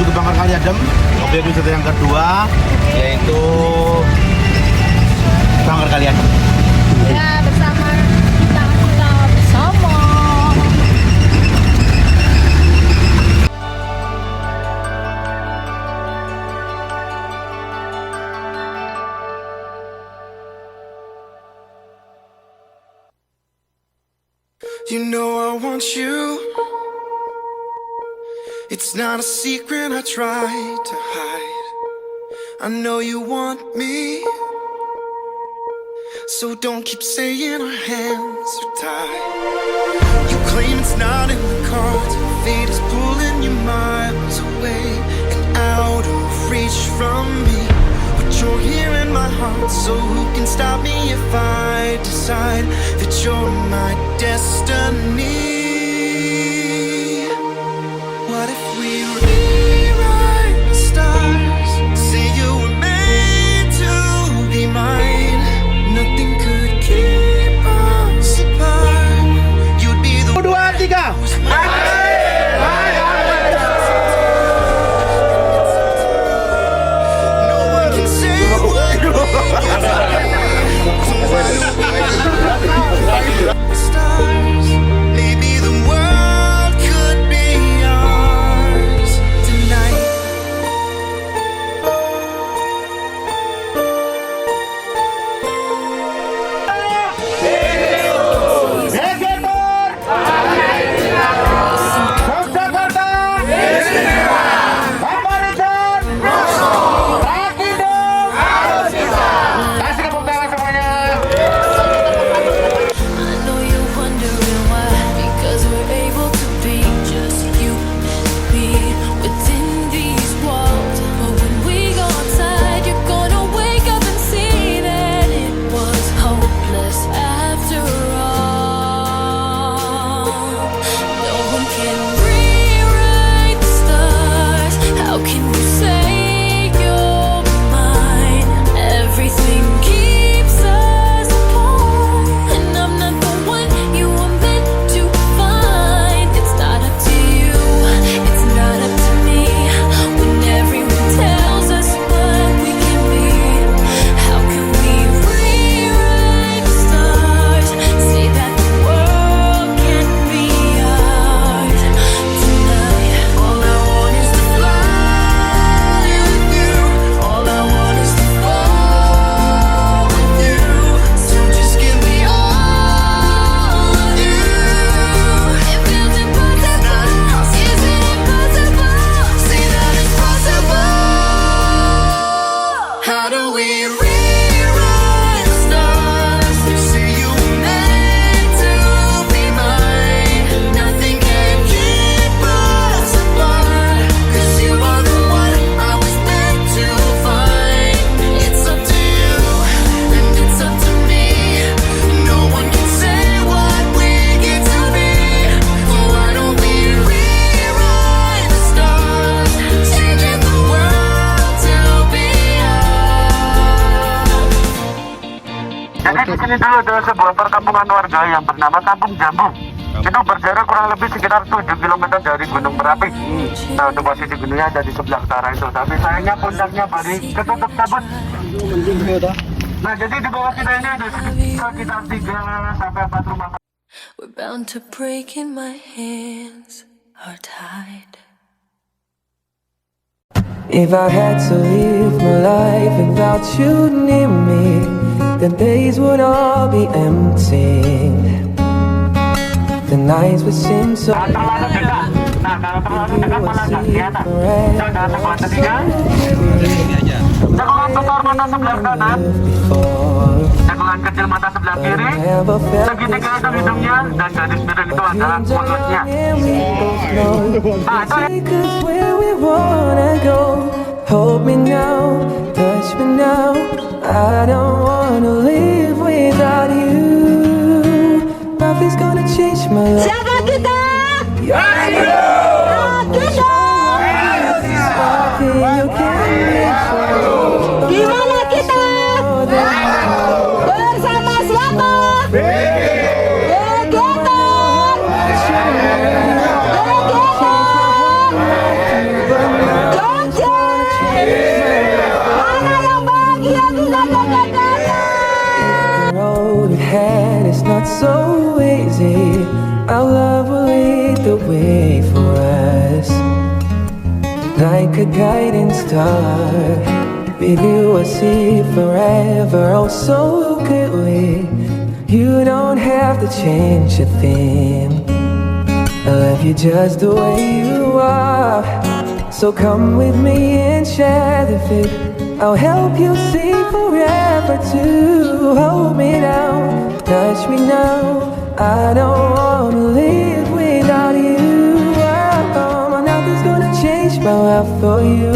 menuju ke Bangka Kali Adem. Objek wisata yang kedua yaitu Bangka Kali Adem. Ya, bersama kita bersama. You know I want you. It's not a secret I tried to hide. I know you want me, so don't keep saying our hands are tied. You claim it's not in the cards. Fate is pulling you miles away and out of reach from me. But you're here in my heart, so who can stop me if I decide that you're my destiny? What if we rewrite the stars? Say you were meant to be mine. Nothing could keep us apart. You'd be the 1, 2, 3. No one can say what stars. Maybe the world could be ours tonight. I know you're wondering why, because we're able to be just you and me within these walls. But when we go outside, you're gonna wake up and see that it was hopeless after all. No one can rewrite the stars. How can you say you're mine? Everything keeps us apart, and I'm not the one you were meant to find. It's not up to you, it's not up to me. When everyone tells us what we can be, how can we rewrite the stars? Say that the world can be ours tonight. All I want is to fly with you. All I want is to fall with you. So just give me all of you. It feels impossible. Is it impossible? Say that it's possible. How do we rewrite the stars? Say you were meant to be mine. Nothing can keep us apart, 'cause you are the one I was meant to find. It's up to you, and it's up to me. No one can say what we get to be. Why don't we rewrite the stars? Changing the world to be ours. Jadi di sini dulu ada sebuah perkampungan warga yang bernama Kampung Jambu. Itu berjarak kurang lebih sekitar 7 km dari Gunung Merapi. Nah, untuk posisi gunungnya ada di sebelah utara itu. Tapi sayangnya puncaknya baru ketutup kabut. Nah, jadi di bawah kita ini ada sekitar 3 sampai 4 rumah. We're bound to break and my hands are tied. If I had to live my life without you near me, the days would all be empty. The nights would seem so Nah, terlalu dekat. Nah, kalau terlalu dekat malah nggak kelihatan. Sudah teman ketiga. Cekungan besar mata sebelah kanan, before. cekungan kecil mata sebelah kiri, segitiga itu hidungnya, dan garis miring itu adalah mulutnya. Nah, itu Take us where we wanna go. Hold me now, touch me now. I don't wanna live without you. Nothing's gonna change my life. Siapa kita? You're Gimana kita? Bersama siapa? Begetan. like a guiding star. With you I see forever, oh so clearly. You don't have to change a thing. I love you just the way you are. So come with me and share the fate. I'll help you see forever too. Hold me now, touch me now. I don't wanna live without you. Oh, nothing's gonna change my love for you.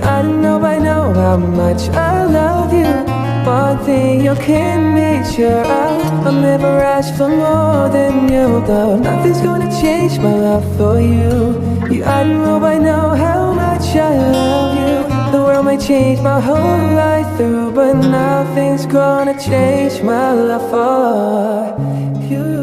I don't know by now how much I love you. One thing you can be sure of, I'll never ask for more than you, though. Nothing's gonna change my love for you. I don't know by now how much I love you. The world might change my whole life through, but nothing's gonna change my love for you.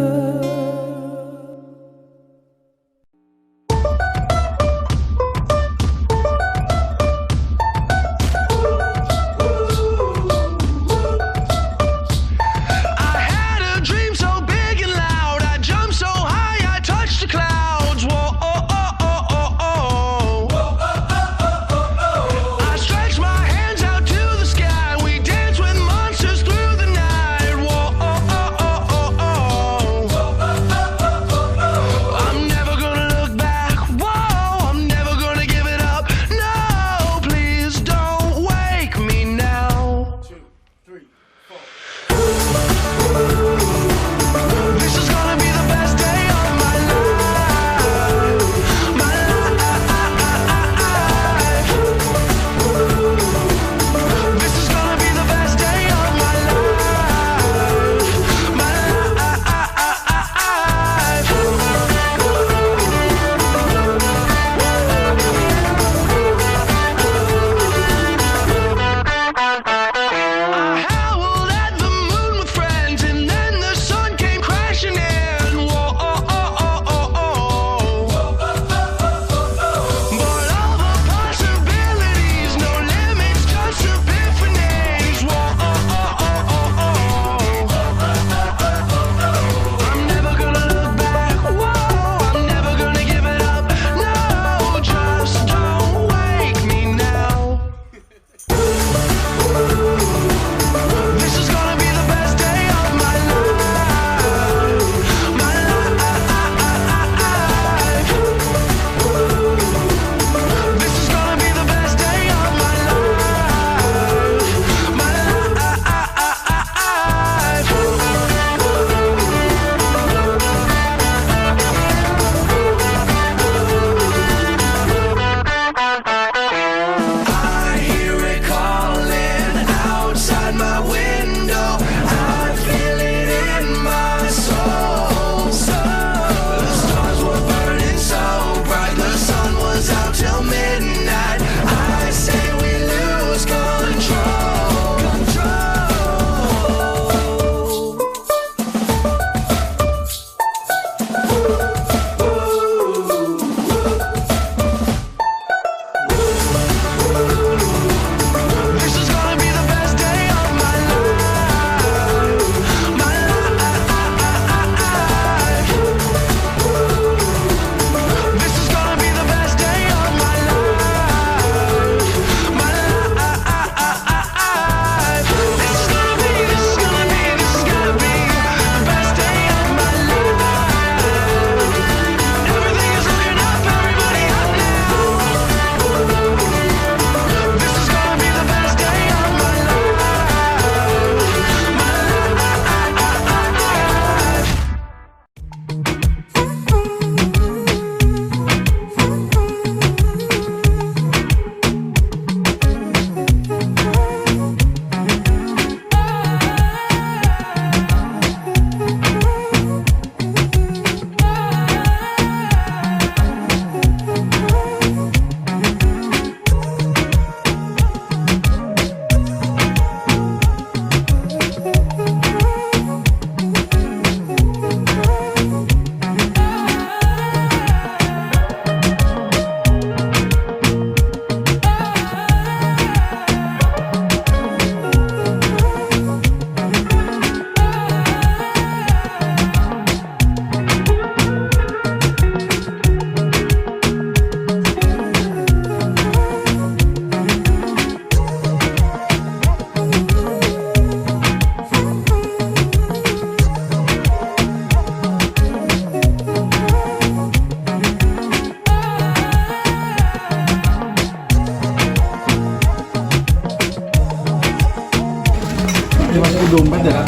dompet ya?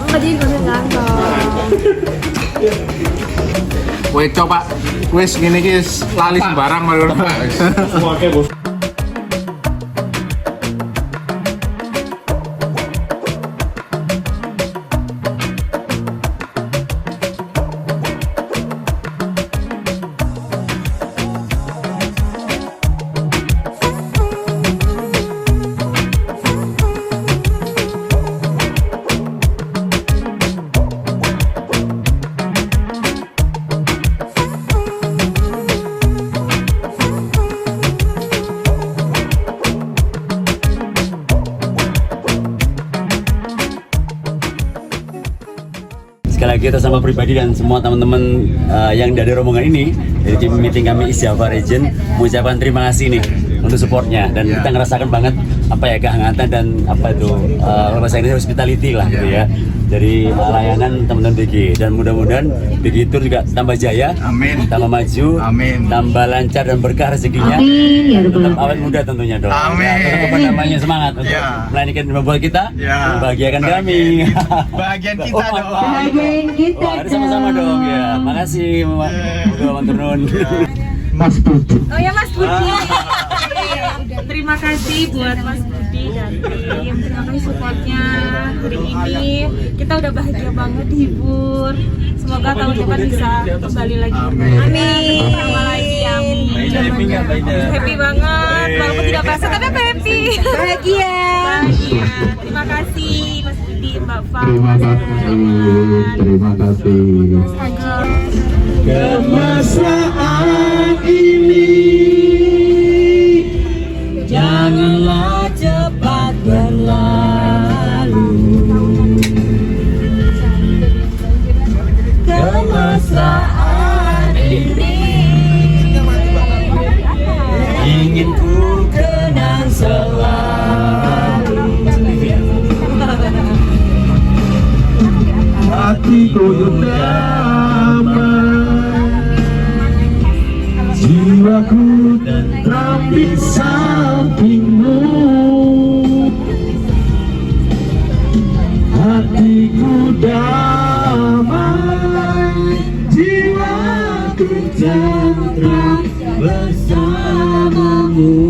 Tadi gue ngantor. Wes coba, wes gini guys, lali sembarang malu. Oke bos. Sekali lagi atas nama pribadi dan semua teman-teman yang dari rombongan ini dari tim meeting kami East Java Region mengucapkan terima kasih nih untuk supportnya dan kita ngerasakan banget apa ya kehangatan dan apa itu kalau bahasa Inggris hospitality lah gitu ya dari layanan teman-teman BG dan mudah-mudahan BG Tour juga tambah jaya, Amin. tambah maju, Amin. tambah lancar dan berkah rezekinya, tetap awet muda tentunya dong. Amin. Ya, tetap apa namanya semangat untuk melayani dan membuat kita, membahagiakan kami. Bagian kita dong. Wah, ada sama-sama dong ya. Makasih, Mbak Turun. Mas Budi. Oh ya Mas Budi. Terima kasih buat Mas Budi dan tim. Terima kasih supportnya hari ini. Kita udah bahagia banget dihibur. Semoga tahun depan bisa kembali lagi. Amin. Sama lagi amin. Happy banget. Walaupun tidak berasa tapi happy. Bahagia. Terima kasih Mas Budi, Mbak Fang. Terima kasih. Kemesraan ini Janganlah cepat berlalu. Kemesraan ini ingin ku kenang selalu. hatiku damai, jiwaku tentram di sampingmu. Hatiku damai, jiwaku tentram bersamamu.